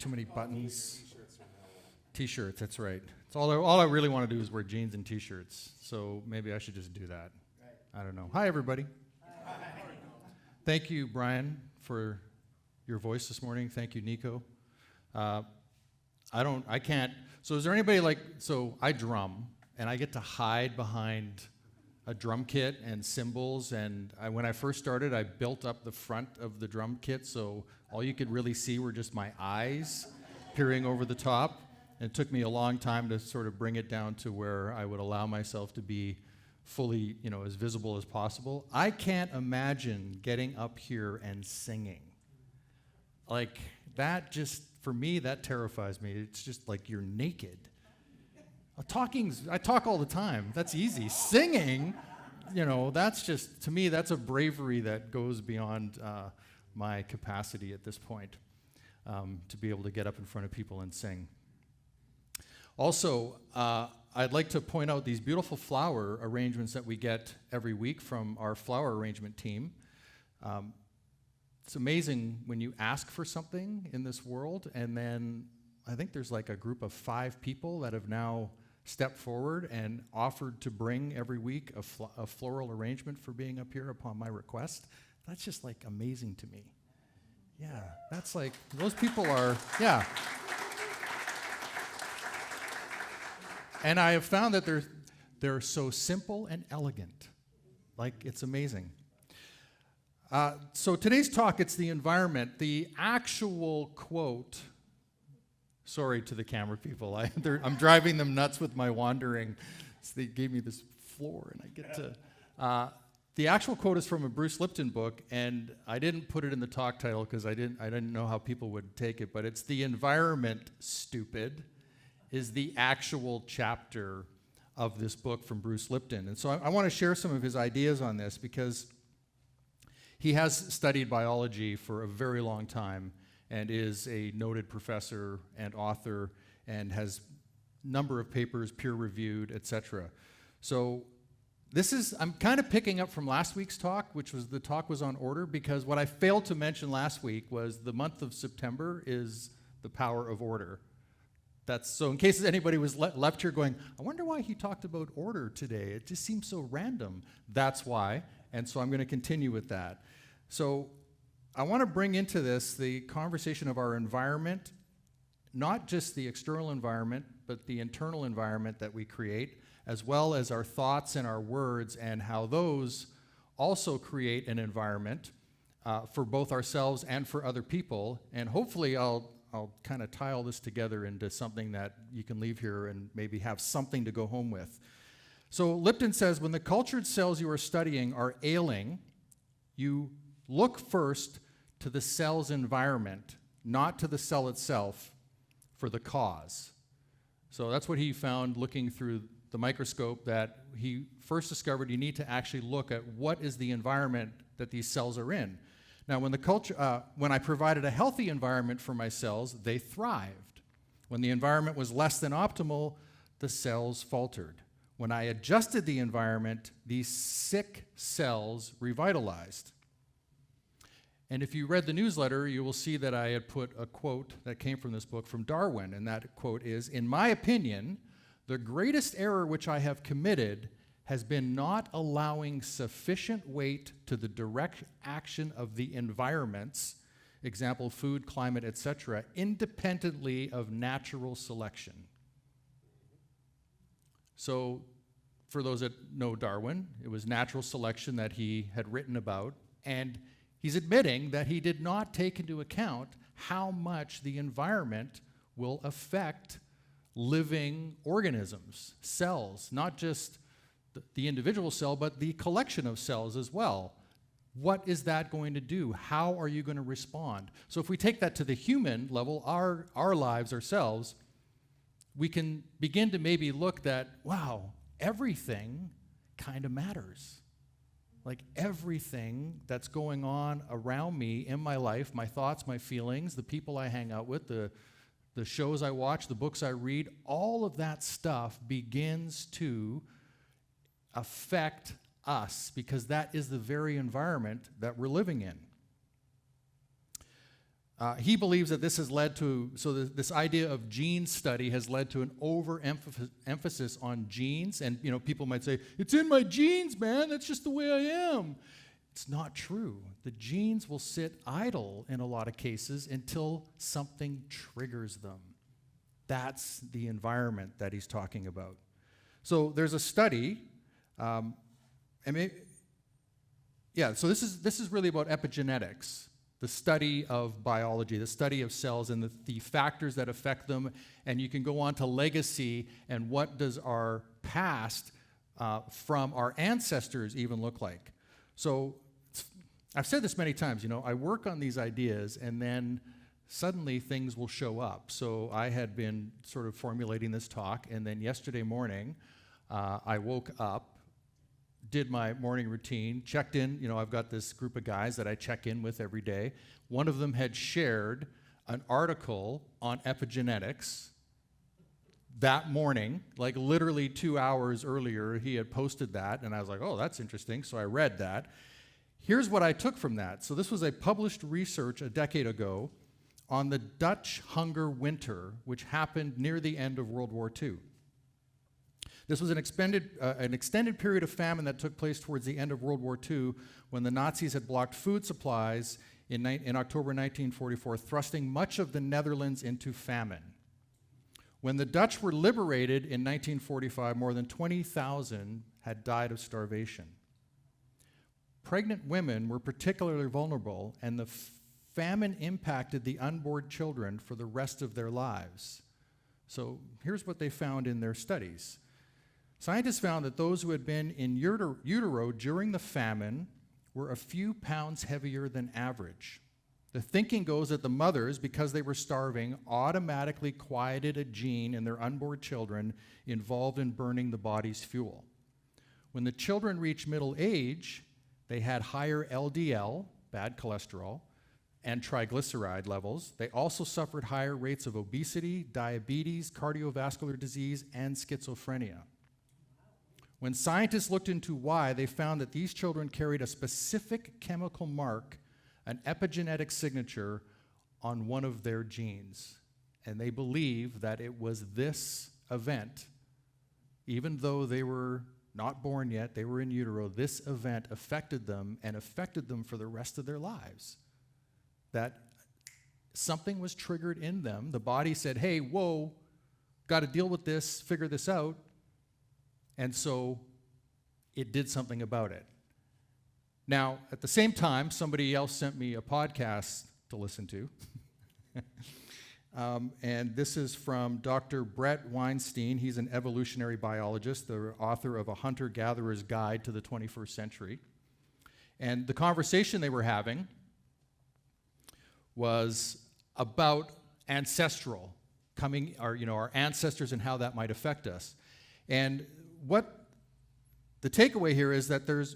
too many buttons. T-shirts, that's right. It's all I really want to do is wear jeans and T-shirts. So maybe I should just do that. I don't know. Hi, everybody. Hi. Thank you, Brian, for your voice this morning. Thank you, Nico. I can't. So is there anybody so I drum, and I get to hide behind a drum kit and cymbals, and when I first started, I built up the front of the drum kit, so all you could really see were just my eyes peering over the top. And it took me a long time to sort of bring it down to where I would allow myself to be fully, as visible as possible. I can't imagine getting up here and singing. Like, that just, for me, that terrifies me. It's just like you're naked. I talk all the time. That's easy. Singing, that's just, to me, that's a bravery that goes beyond my capacity at this point, to be able to get up in front of people and sing. Also, I'd like to point out these beautiful flower arrangements that we get every week from our flower arrangement team. It's amazing when you ask for something in this world, and then I think there's like a group of 5 people that have now stepped forward and offered to bring every week a floral arrangement for being up here upon my request. That's just like amazing to me. Yeah, that's like, those people are, yeah. And I have found that they're so simple and elegant. Like, it's amazing. So today's talk, it's the environment. The actual quote, sorry to the camera people, I'm driving them nuts with my wandering. So they gave me this floor, and I get to... the actual quote is from a Bruce Lipton book, and I didn't put it in the talk title because I didn't know how people would take it, but it's "The Environment, Stupid," is the actual chapter of this book from Bruce Lipton. And so I want to share some of his ideas on this because he has studied biology for a very long time and is a noted professor and author and has a number of papers peer-reviewed, etc. So I'm kind of picking up from last week's talk, which was the talk was on order, because what I failed to mention last week was the month of September is the power of order. So in case anybody was left here going, I wonder why he talked about order today. It just seems so random. That's why. And so I'm going to continue with that. So I want to bring into this the conversation of our environment, not just the external environment, but the internal environment that we create, as well as our thoughts and our words and how those also create an environment for both ourselves and for other people. And hopefully I'll kind of tie all this together into something that you can leave here and maybe have something to go home with. So Lipton says, when the cultured cells you are studying are ailing, you look first to the cell's environment, not to the cell itself, for the cause. So that's what he found looking through the microscope, that he first discovered you need to actually look at what is the environment that these cells are in. Now, when I provided a healthy environment for my cells, they thrived. When the environment was less than optimal, the cells faltered. When I adjusted the environment, these sick cells revitalized. And if you read the newsletter, you will see that I had put a quote that came from this book from Darwin, and that quote is, "In my opinion, the greatest error which I have committed has been not allowing sufficient weight to the direct action of the environments, example, food, climate, etc., independently of natural selection." So for those that know Darwin, it was natural selection that he had written about, and he's admitting that he did not take into account how much the environment will affect living organisms, cells, not just the individual cell, but the collection of cells as well. What is that going to do? How are you going to respond? So if we take that to the human level, our lives, ourselves, we can begin to maybe look that, wow, everything kind of matters. Like everything that's going on around me in my life, my thoughts, my feelings, the people I hang out with, the shows I watch, the books I read, all of that stuff begins to affect us because that is the very environment that we're living in. He believes that this has led to, this idea of gene study has led to an overemphasis on genes. And, people might say, it's in my genes, man. That's just the way I am. It's not true. The genes will sit idle in a lot of cases until something triggers them. That's the environment that he's talking about. So there's a study, so this is really about epigenetics, the study of biology, the study of cells and the factors that affect them. And you can go on to legacy and what does our past from our ancestors even look like. So I've said this many times, I work on these ideas and then suddenly things will show up. So I had been sort of formulating this talk, and then yesterday morning I woke up, did my morning routine, checked in. I've got this group of guys that I check in with every day. One of them had shared an article on epigenetics that morning, like literally 2 hours earlier, he had posted that, and I was like, oh, that's interesting, so I read that. Here's what I took from that. So this was a published research a decade ago on the Dutch hunger winter, which happened near the end of World War II. This was an extended period of famine that took place towards the end of World War II when the Nazis had blocked food supplies in October 1944, thrusting much of the Netherlands into famine. When the Dutch were liberated in 1945, more than 20,000 had died of starvation. Pregnant women were particularly vulnerable, and the famine impacted the unborn children for the rest of their lives. So here's what they found in their studies. Scientists found that those who had been in utero during the famine were a few pounds heavier than average. The thinking goes that the mothers, because they were starving, automatically quieted a gene in their unborn children involved in burning the body's fuel. When the children reached middle age, they had higher LDL, bad cholesterol, and triglyceride levels. They also suffered higher rates of obesity, diabetes, cardiovascular disease, and schizophrenia. When scientists looked into why, they found that these children carried a specific chemical mark, an epigenetic signature, on one of their genes. And they believe that it was this event, even though they were not born yet, they were in utero, this event affected them and affected them for the rest of their lives. That something was triggered in them. The body said, hey, whoa, got to deal with this, figure this out. And so it did something about it. Now, at the same time, somebody else sent me a podcast to listen to. And this is from Dr. Brett Weinstein. He's an evolutionary biologist, the author of A Hunter-Gatherer's Guide to the 21st Century. And the conversation they were having was about ancestral, our ancestors and how that might affect us. And what the takeaway here is that the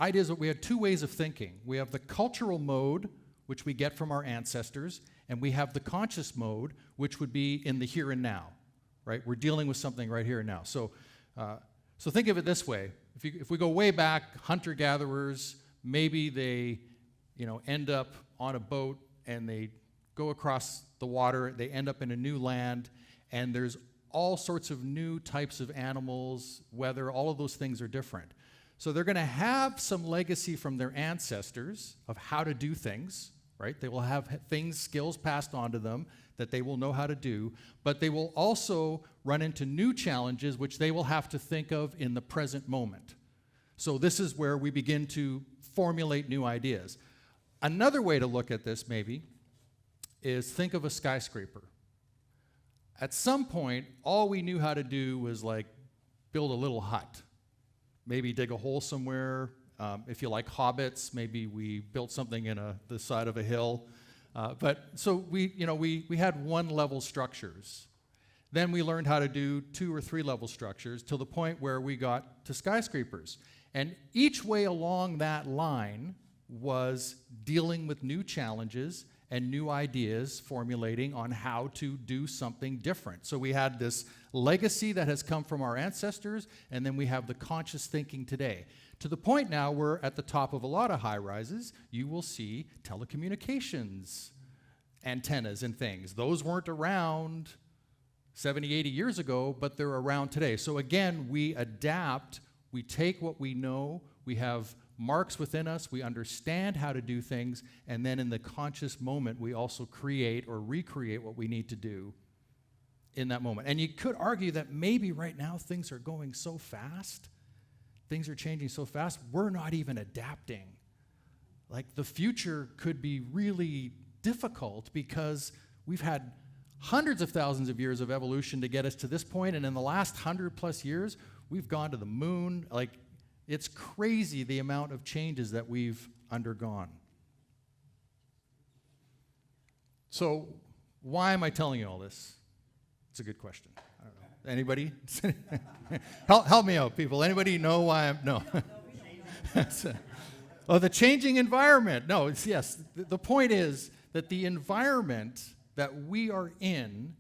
idea is that we have two ways of thinking. We have the cultural mode, which we get from our ancestors, and we have the conscious mode, which would be in the here and now, right? We're dealing with something right here and now. So think of it this way. If we go way back, hunter-gatherers, maybe they end up on a boat and they go across the water, they end up in a new land, and there's all sorts of new types of animals, weather, all of those things are different. So they're going to have some legacy from their ancestors of how to do things, right? They will have skills passed on to them that they will know how to do, but they will also run into new challenges which they will have to think of in the present moment. So this is where we begin to formulate new ideas. Another way to look at this, maybe, is think of a skyscraper. At some point, all we knew how to do was like build a little hut. Maybe dig a hole somewhere. If you like hobbits, maybe we built something in the side of a hill. But so we had one-level structures. Then we learned how to do 2 or 3 level structures till the point where we got to skyscrapers. And each way along that line was dealing with new challenges and new ideas formulating on how to do something different. So we had this legacy that has come from our ancestors, and then we have the conscious thinking today. To the point now where at the top of a lot of high-rises, you will see telecommunications antennas and things. Those weren't around 70, 80 years ago, but they're around today. So again, we adapt, we take what we know, we have marks within us, we understand how to do things, and then in the conscious moment, we also create or recreate what we need to do in that moment. And you could argue that maybe right now things are going so fast, things are changing so fast, we're not even adapting. Like the future could be really difficult because we've had hundreds of thousands of years of evolution to get us to this point, and in the last 100+ years, we've gone to the moon. Like, it's crazy the amount of changes that we've undergone. So, why am I telling you all this? It's a good question. I don't know. Anybody? help me out, people. Anybody know why I'm... No. Oh, the changing environment. No, yes. The point is that the environment that we are in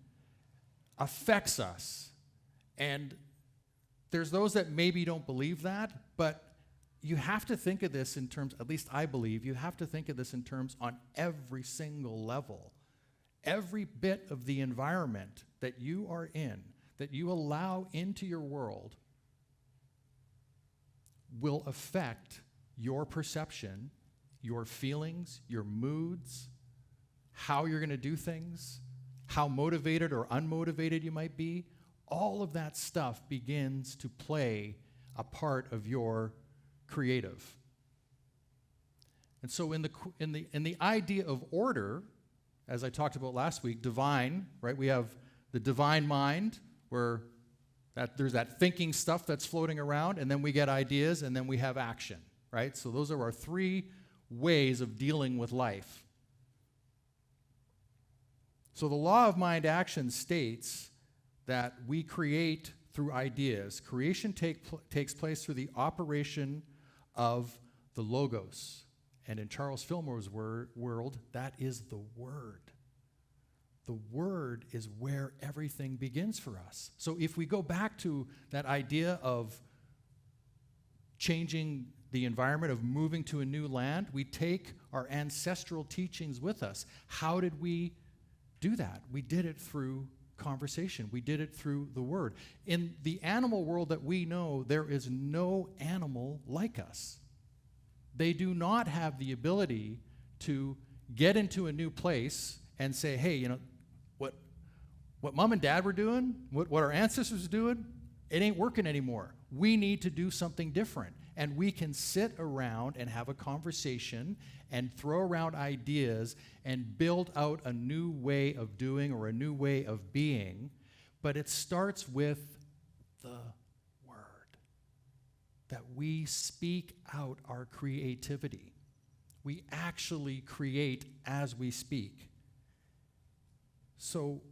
affects us. And there's those that maybe don't believe that, but you have to think of this in terms, at least I believe, you have to think of this in terms on every single level. Every bit of the environment that you are in, that you allow into your world, will affect your perception, your feelings, your moods, how you're going to do things, how motivated or unmotivated you might be. All of that stuff begins to play a part of your creative. And so in the idea of order, as I talked about last week, divine, right? We have the divine mind, where there's that thinking stuff that's floating around, and then we get ideas, and then we have action, right? So those are our three ways of dealing with life. So the law of mind action states that we create through ideas. Creation takes place through the operation of the logos. And in Charles Fillmore's world, that is the word. The word is where everything begins for us. So if we go back to that idea of changing the environment, of moving to a new land, we take our ancestral teachings with us. How did we do that? We did it through conversation. We did it through the word. In the animal world that we know, there is no animal like us. They do not have the ability to get into a new place and say, hey, you know, what mom and dad were doing, what our ancestors were doing, it ain't working anymore. We need to do something different. And we can sit around and have a conversation and throw around ideas and build out a new way of doing or a new way of being. But it starts with the word. That we speak out our creativity. We actually create as we speak. So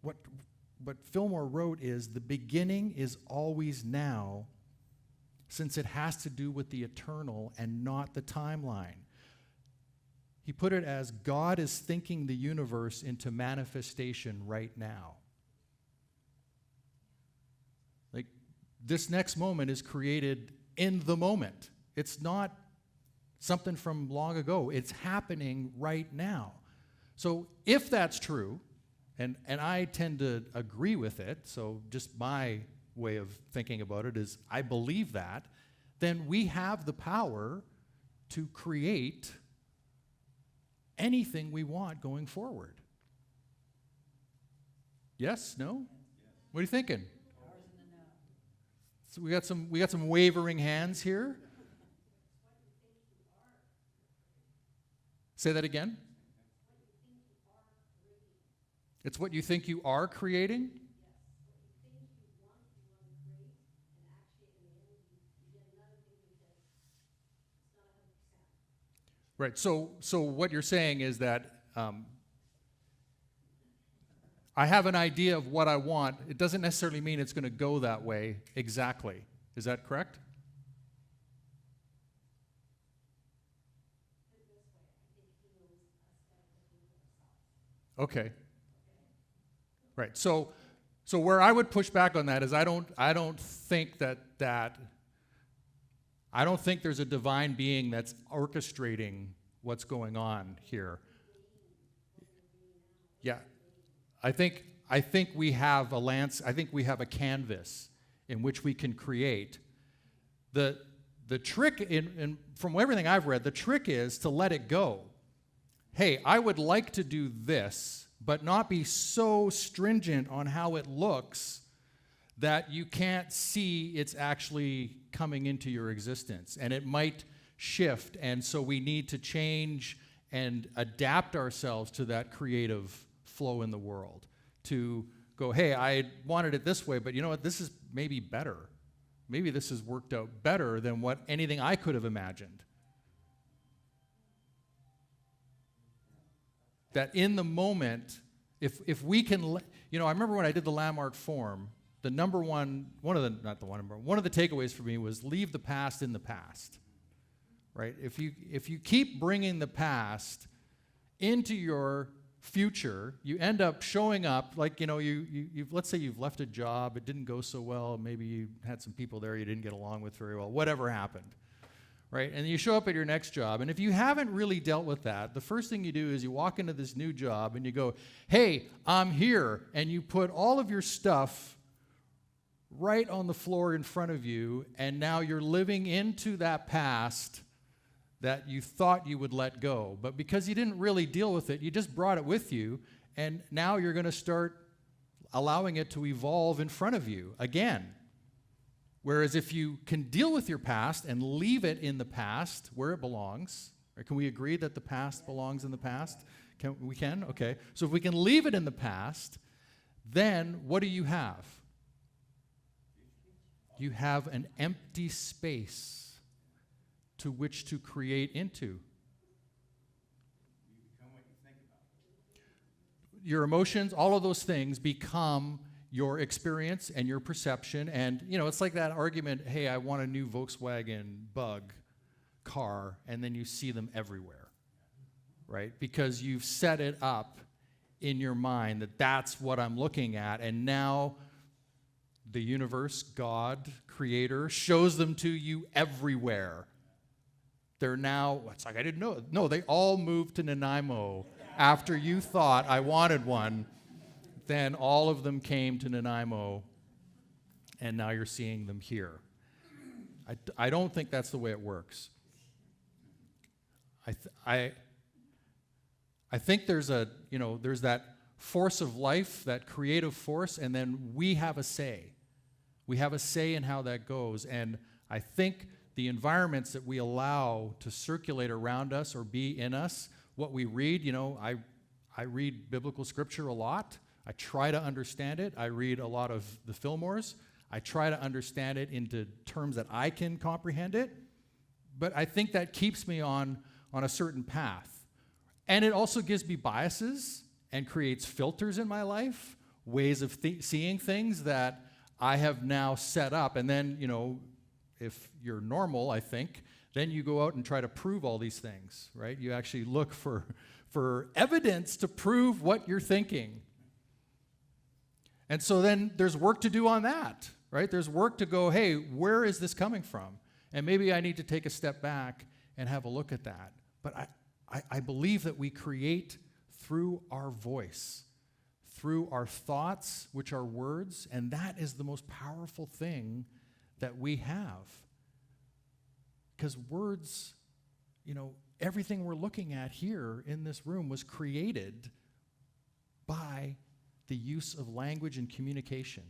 what Fillmore wrote is, the beginning is always now, since it has to do with the eternal and not the timeline. He put it as, God is thinking the universe into manifestation right now. Like, this next moment is created in the moment. It's not something from long ago. It's happening right now. So if that's true, and I tend to agree with it, so just my way of thinking about it is I believe that, then we have the power to create anything we want going forward. Yes? No? What are you thinking? So we got some wavering hands here. Say that again. It's what you think you are creating? Right, so what you're saying is that I have an idea of what I want. It doesn't necessarily mean it's going to go that way exactly. Is that correct? Okay. Right. So where I would push back on that is I don't think I don't think there's a divine being that's orchestrating what's going on here. Yeah, I think we have we have a canvas in which we can create. The trick from everything I've read, the trick is to let it go. Hey, I would like to do this, but not be so stringent on how it looks that you can't see it's actually coming into your existence. And it might shift, and so we need to change and adapt ourselves to that creative flow in the world. To go, hey, I wanted it this way, but you know what, this is maybe better. Maybe this has worked out better than what anything I could have imagined. That in the moment, if we can, I remember when I did the landmark form, the number one, one of the takeaways for me was leave the past in the past, right? If you keep bringing the past into your future, you end up showing up like, let's say you've left a job, it didn't go so well, maybe you had some people there you didn't get along with very well, whatever happened. Right? And you show up at your next job, and if you haven't really dealt with that, the first thing you do is you walk into this new job and you go, hey, I'm here, and you put all of your stuff right on the floor in front of you, and now you're living into that past that you thought you would let go. But because you didn't really deal with it, you just brought it with you, and now you're going to start allowing it to evolve in front of you again. Whereas if you can deal with your past and leave it in the past where it belongs, right? Can we agree that the past belongs in the past? We can? Okay. So if we can leave it in the past, then what do you have? You have an empty space to which to create into. You become what you think about. Your emotions, all of those things become your experience and your perception. And, it's like that argument, hey, I want a new Volkswagen Bug car, and then you see them everywhere, right? Because you've set it up in your mind that that's what I'm looking at, and now the universe, God, Creator, shows them to you everywhere. They're now, it's like I didn't know. No, they all moved to Nanaimo after you thought I wanted one. Then all of them came to Nanaimo, and now you're seeing them here. I don't think that's the way it works. I think there's there's that force of life, that creative force, and then we have a say. We have a say in how that goes, and I think the environments that we allow to circulate around us or be in us, what we read, I read biblical scripture a lot. I try to understand it. I read a lot of the Fillmores. I try to understand it into terms that I can comprehend it. But I think that keeps me on a certain path. And it also gives me biases and creates filters in my life, ways of seeing things that I have now set up. And then, if you're normal, I think, then you go out and try to prove all these things, right? You actually look for evidence to prove what you're thinking. And so then there's work to do on that, right? There's work to go, hey, where is this coming from? And maybe I need to take a step back and have a look at that. But I believe that we create through our voice, through our thoughts, which are words, and that is the most powerful thing that we have. Because words, everything we're looking at here in this room was created by the use of language and communication.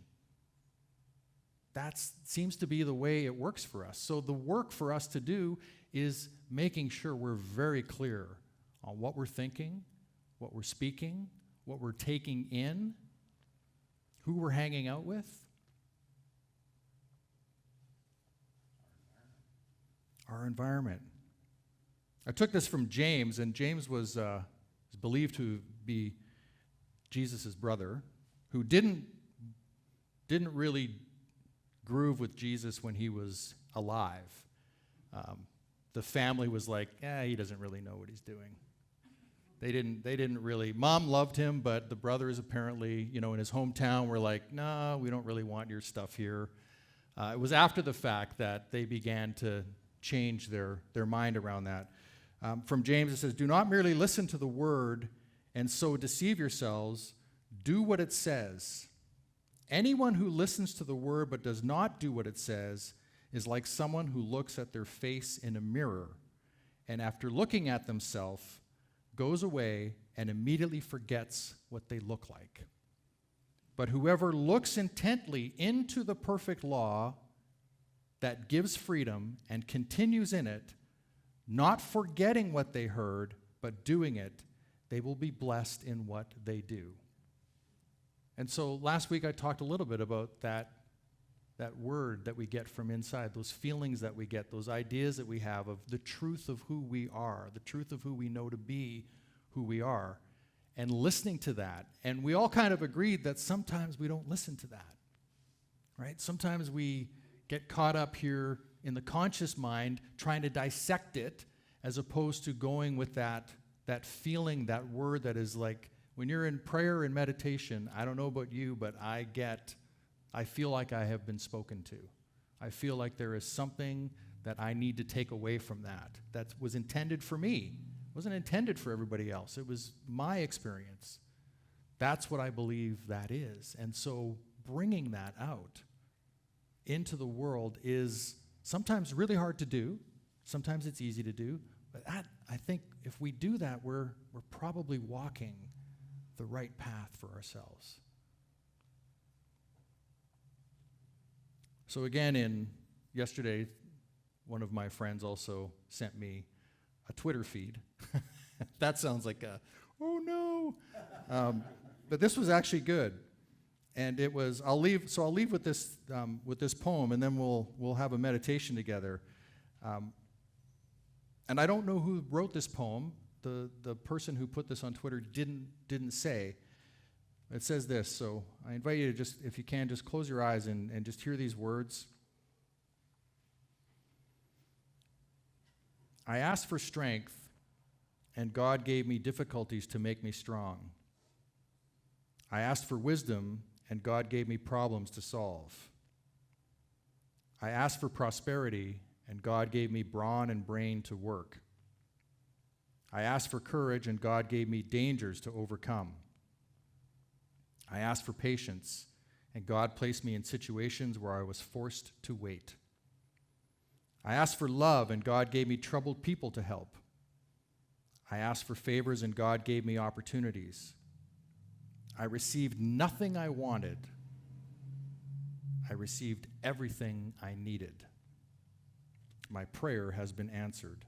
That seems to be the way it works for us. So the work for us to do is making sure we're very clear on what we're thinking, what we're speaking, what we're taking in, who we're hanging out with. Our environment. I took this from James, and James was believed to be Jesus' brother, who didn't really groove with Jesus when he was alive. The family was like, he doesn't really know what he's doing. They didn't really. Mom loved him, but the brothers apparently, in his hometown were like, no, we don't really want your stuff here. It was after the fact that they began to change their mind around that. From James, it says, "Do not merely listen to the word and so deceive yourselves. Do what it says. Anyone who listens to the word but does not do what it says is like someone who looks at their face in a mirror, and after looking at themselves, goes away and immediately forgets what they look like. But whoever looks intently into the perfect law that gives freedom and continues in it, not forgetting what they heard, but doing it, they will be blessed in what they do." And so last week I talked a little bit about that word that we get from inside, those feelings that we get, those ideas that we have of the truth of who we are, the truth of who we know to be who we are, and listening to that. And we all kind of agreed that sometimes we don't listen to that, right? Sometimes we get caught up here in the conscious mind trying to dissect it as opposed to going with that feeling, that word that is like, when you're in prayer and meditation, I don't know about you, but I feel like I have been spoken to. I feel like there is something that I need to take away from that was intended for me. It wasn't intended for everybody else. It was my experience. That's what I believe that is. And so bringing that out into the world is sometimes really hard to do. Sometimes it's easy to do. But I think if we do that, we're probably walking the right path for ourselves. So again, yesterday, one of my friends also sent me a Twitter feed. That sounds like oh no. But this was actually good. And it was, I'll leave with this poem, and then we'll have a meditation together. And I don't know who wrote this poem. The person who put this on Twitter didn't say. It says this, so I invite you to just, if you can, just close your eyes and just hear these words. "I asked for strength, and God gave me difficulties to make me strong. I asked for wisdom, and God gave me problems to solve. I asked for prosperity, and God gave me brawn and brain to work. I asked for courage, and God gave me dangers to overcome. I asked for patience, and God placed me in situations where I was forced to wait. I asked for love, and God gave me troubled people to help. I asked for favors, and God gave me opportunities. I received nothing I wanted. I received everything I needed. My prayer has been answered.